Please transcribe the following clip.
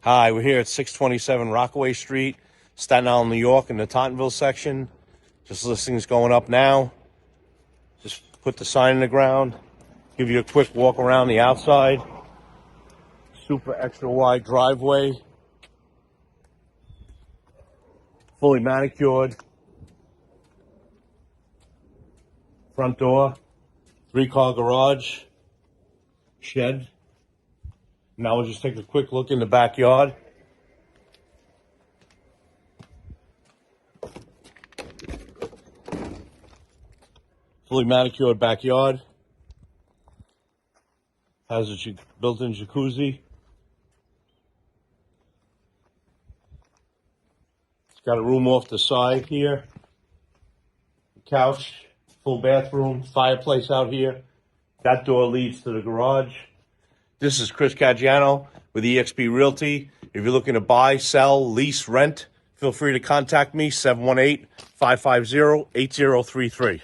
Hi, we're here at 627 Rockaway Street, Staten Island, New York, in the Tottenville section. Just listings going up now. Just put the sign in the ground. Give you a quick walk around the outside. Super extra wide driveway. Fully manicured. Front door. 3-car garage. Shed. Now we'll just take a quick look in the backyard. Fully manicured backyard. Has a built-in jacuzzi. It's got a room off the side here. Couch, full bathroom, fireplace out here. That door leads to the garage. This is Chris Caggiano with eXp Realty. If you're looking to buy, sell, lease, rent, feel free to contact me, 718-550-8033.